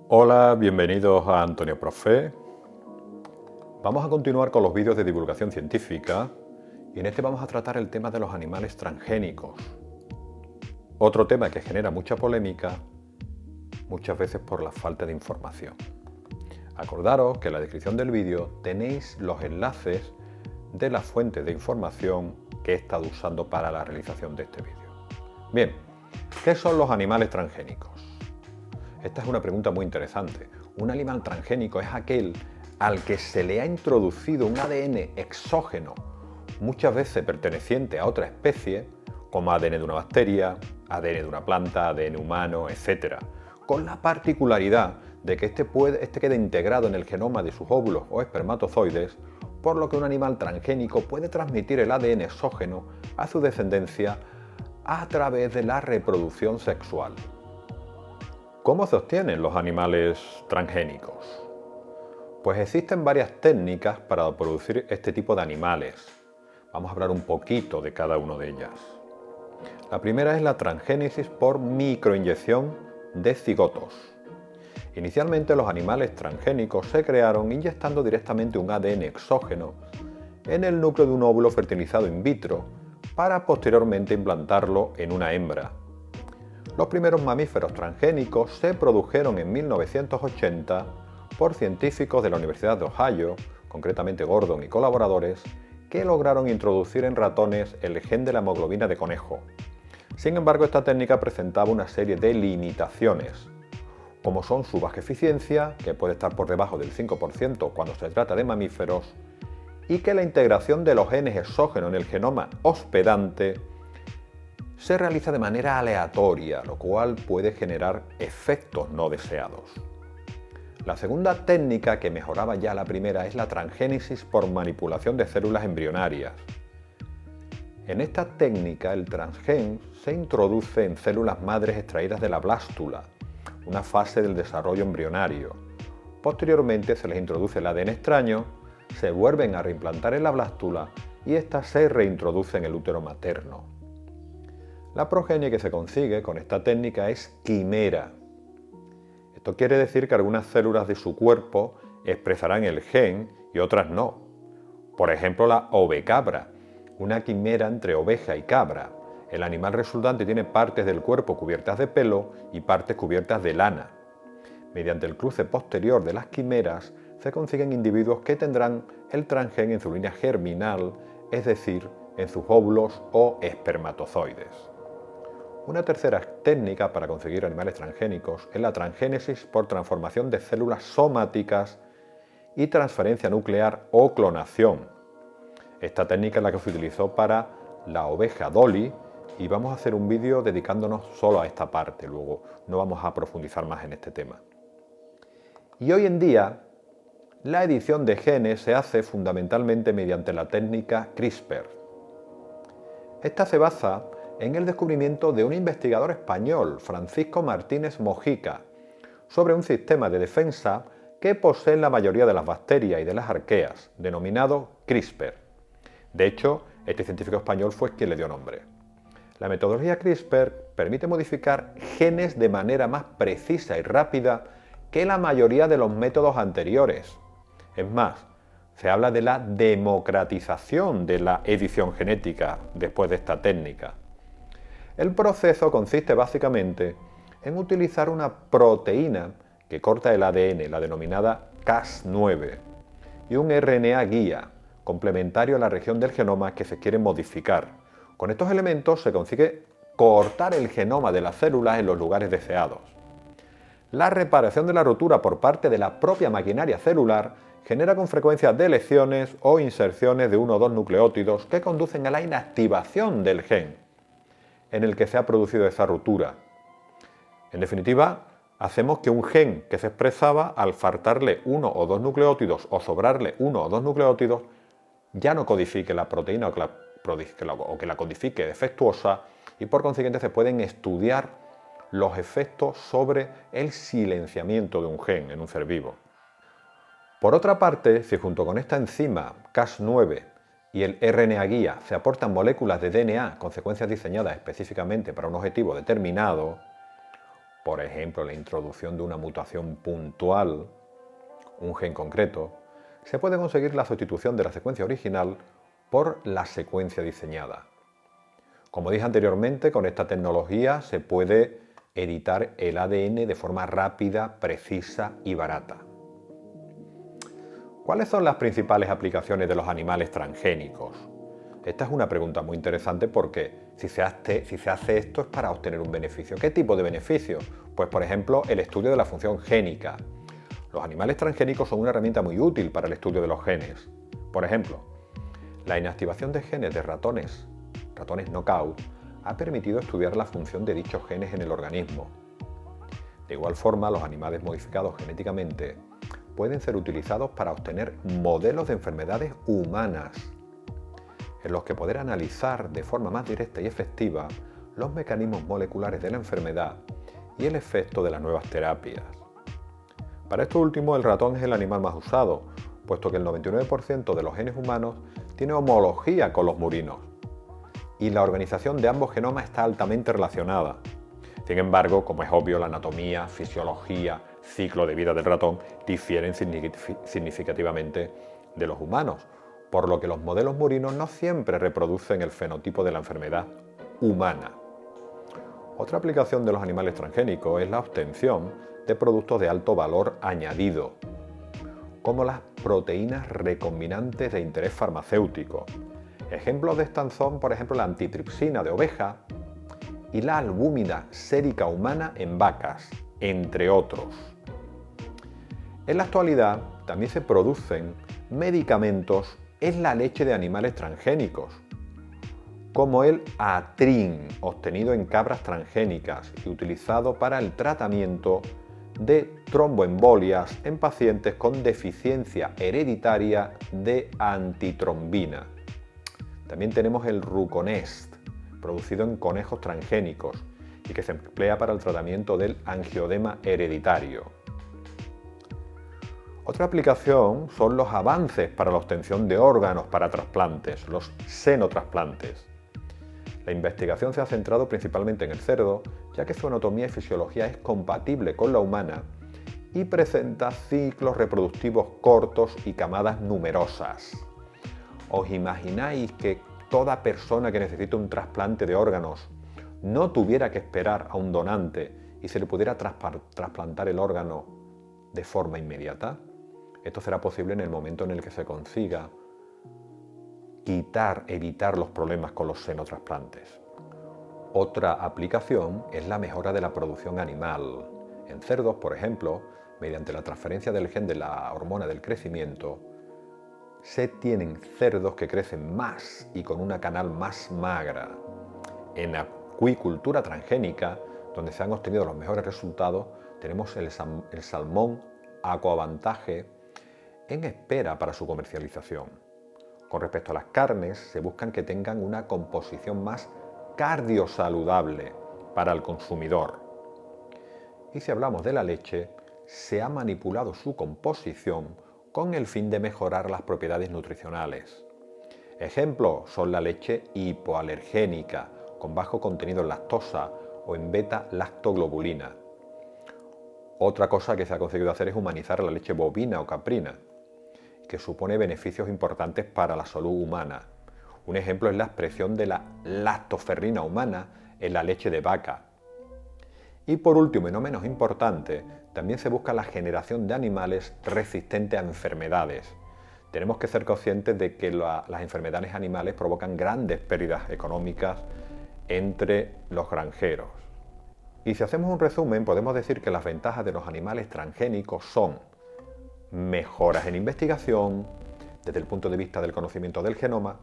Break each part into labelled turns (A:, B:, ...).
A: Hola, bienvenidos a Antonio Profe. Vamos a continuar con los vídeos de divulgación científica y en este vamos a tratar el tema de los animales transgénicos. Otro tema que genera mucha polémica, muchas veces por la falta de información. Acordaros que en la descripción del vídeo tenéis los enlaces de las fuentes de información que he estado usando para la realización de este vídeo. Bien, ¿qué son los animales transgénicos? Esta es una pregunta muy interesante. Un animal transgénico es aquel al que se le ha introducido un ADN exógeno, muchas veces perteneciente a otra especie, como ADN de una bacteria, ADN de una planta, ADN humano, etc., con la particularidad de que este quede integrado en el genoma de sus óvulos o espermatozoides, por lo que un animal transgénico puede transmitir el ADN exógeno a su descendencia a través de la reproducción sexual. ¿Cómo se obtienen los animales transgénicos? Pues existen varias técnicas para producir este tipo de animales. Vamos a hablar un poquito de cada una de ellas. La primera es la transgénesis por microinyección de cigotos. Inicialmente los animales transgénicos se crearon inyectando directamente un ADN exógeno en el núcleo de un óvulo fertilizado in vitro para posteriormente implantarlo en una hembra. Los primeros mamíferos transgénicos se produjeron en 1980 por científicos de la Universidad de Ohio, concretamente Gordon y colaboradores, que lograron introducir en ratones el gen de la hemoglobina de conejo. Sin embargo, esta técnica presentaba una serie de limitaciones, como son su baja eficiencia, que puede estar por debajo del 5% cuando se trata de mamíferos, y que la integración de los genes exógenos en el genoma hospedante se realiza de manera aleatoria, lo cual puede generar efectos no deseados. La segunda técnica, que mejoraba ya la primera, es la transgénesis por manipulación de células embrionarias. En esta técnica, el transgen se introduce en células madres extraídas de la blástula, una fase del desarrollo embrionario. Posteriormente se les introduce el ADN extraño, se vuelven a reimplantar en la blástula y ésta se reintroduce en el útero materno. La progenie que se consigue con esta técnica es quimera. Esto quiere decir que algunas células de su cuerpo expresarán el gen y otras no. Por ejemplo, la ovecabra, una quimera entre oveja y cabra. El animal resultante tiene partes del cuerpo cubiertas de pelo y partes cubiertas de lana. Mediante el cruce posterior de las quimeras se consiguen individuos que tendrán el transgen en su línea germinal, es decir, en sus óvulos o espermatozoides. Una tercera técnica para conseguir animales transgénicos es la transgénesis por transformación de células somáticas y transferencia nuclear o clonación. Esta técnica es la que se utilizó para la oveja Dolly y vamos a hacer un vídeo dedicándonos solo a esta parte, luego no vamos a profundizar más en este tema. Y hoy en día, la edición de genes se hace fundamentalmente mediante la técnica CRISPR. Esta se basa en el descubrimiento de un investigador español, Francisco Martínez Mojica, sobre un sistema de defensa que poseen la mayoría de las bacterias y de las arqueas, denominado CRISPR. De hecho, este científico español fue quien le dio nombre. La metodología CRISPR permite modificar genes de manera más precisa y rápida que la mayoría de los métodos anteriores. Es más, se habla de la democratización de la edición genética después de esta técnica. El proceso consiste básicamente en utilizar una proteína que corta el ADN, la denominada Cas9, y un RNA guía, complementario a la región del genoma que se quiere modificar. Con estos elementos se consigue cortar el genoma de las células en los lugares deseados. La reparación de la rotura por parte de la propia maquinaria celular genera con frecuencia deleciones o inserciones de uno o dos nucleótidos que conducen a la inactivación del gen en el que se ha producido esa ruptura. En definitiva, hacemos que un gen que se expresaba, al faltarle uno o dos nucleótidos o sobrarle uno o dos nucleótidos, ya no codifique la proteína o que la codifique defectuosa, y por consiguiente se pueden estudiar los efectos sobre el silenciamiento de un gen en un ser vivo. Por otra parte, si junto con esta enzima Cas9 y el RNA guía se aportan moléculas de DNA con secuencias diseñadas específicamente para un objetivo determinado, por ejemplo la introducción de una mutación puntual, un gen concreto, se puede conseguir la sustitución de la secuencia original por la secuencia diseñada. Como dije anteriormente, con esta tecnología se puede editar el ADN de forma rápida, precisa y barata. ¿Cuáles son las principales aplicaciones de los animales transgénicos? Esta es una pregunta muy interesante porque si se hace esto es para obtener un beneficio. ¿Qué tipo de beneficio? Pues por ejemplo el estudio de la función génica. Los animales transgénicos son una herramienta muy útil para el estudio de los genes. Por ejemplo, la inactivación de genes de ratones knockout, ha permitido estudiar la función de dichos genes en el organismo. De igual forma, los animales modificados genéticamente pueden ser utilizados para obtener modelos de enfermedades humanas, en los que poder analizar de forma más directa y efectiva los mecanismos moleculares de la enfermedad y el efecto de las nuevas terapias. Para esto último, el ratón es el animal más usado, puesto que el 99% de los genes humanos tiene homología con los murinos, y la organización de ambos genomas está altamente relacionada. Sin embargo, como es obvio, la anatomía, fisiología, ciclo de vida del ratón difieren significativamente de los humanos, por lo que los modelos murinos no siempre reproducen el fenotipo de la enfermedad humana. Otra aplicación de los animales transgénicos es la obtención de productos de alto valor añadido, como las proteínas recombinantes de interés farmacéutico. Ejemplos de estas son, por ejemplo, la antitripsina de oveja y la albúmina sérica humana en vacas, entre otros. En la actualidad también se producen medicamentos en la leche de animales transgénicos, como el Atrin, obtenido en cabras transgénicas y utilizado para el tratamiento de tromboembolias en pacientes con deficiencia hereditaria de antitrombina. También tenemos el Ruconest, producido en conejos transgénicos y que se emplea para el tratamiento del angioedema hereditario. Otra aplicación son los avances para la obtención de órganos para trasplantes, los xenotrasplantes. La investigación se ha centrado principalmente en el cerdo, ya que su anatomía y fisiología es compatible con la humana y presenta ciclos reproductivos cortos y camadas numerosas. ¿Os imagináis que toda persona que necesite un trasplante de órganos no tuviera que esperar a un donante y se le pudiera trasplantar el órgano de forma inmediata? Esto será posible en el momento en el que se consiga evitar los problemas con los xenotrasplantes. Otra aplicación es la mejora de la producción animal. En cerdos, por ejemplo, mediante la transferencia del gen de la hormona del crecimiento, se tienen cerdos que crecen más y con una canal más magra. En acuicultura transgénica, donde se han obtenido los mejores resultados, tenemos el salmón Aquavantage en espera para su comercialización. Con respecto a las carnes, se buscan que tengan una composición más cardiosaludable para el consumidor. Y si hablamos de la leche, se ha manipulado su composición con el fin de mejorar las propiedades nutricionales. Ejemplos son la leche hipoalergénica, con bajo contenido en lactosa o en beta-lactoglobulina. Otra cosa que se ha conseguido hacer es humanizar la leche bovina o caprina, que supone beneficios importantes para la salud humana. Un ejemplo es la expresión de la lactoferrina humana en la leche de vaca. Y por último, y no menos importante, también se busca la generación de animales resistentes a enfermedades. Tenemos que ser conscientes de que las enfermedades animales provocan grandes pérdidas económicas entre los granjeros. Y si hacemos un resumen, podemos decir que las ventajas de los animales transgénicos son mejoras en investigación, desde el punto de vista del conocimiento del genoma,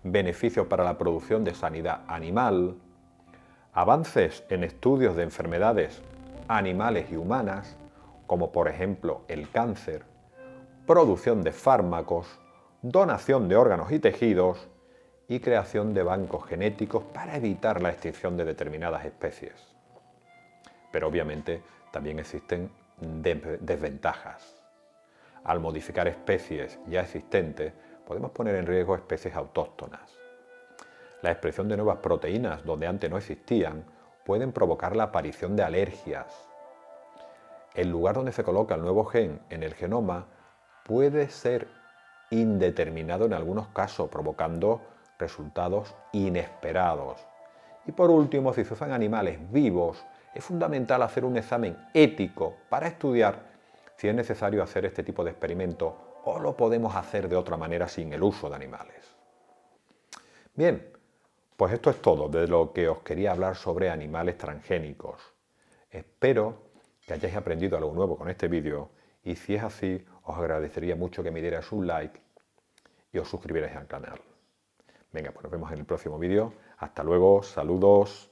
A: beneficios para la producción de sanidad animal, avances en estudios de enfermedades animales y humanas, como por ejemplo el cáncer, producción de fármacos, donación de órganos y tejidos y creación de bancos genéticos para evitar la extinción de determinadas especies. Pero obviamente también existen desventajas. Al modificar especies ya existentes, podemos poner en riesgo especies autóctonas. La expresión de nuevas proteínas donde antes no existían pueden provocar la aparición de alergias. El lugar donde se coloca el nuevo gen en el genoma puede ser indeterminado en algunos casos, provocando resultados inesperados. Y por último, si se usan animales vivos, es fundamental hacer un examen ético para estudiar si es necesario hacer este tipo de experimento o lo podemos hacer de otra manera sin el uso de animales. Bien, pues esto es todo de lo que os quería hablar sobre animales transgénicos. Espero que hayáis aprendido algo nuevo con este vídeo y si es así, os agradecería mucho que me dierais un like y os suscribierais al canal. Venga, pues nos vemos en el próximo vídeo. Hasta luego, saludos.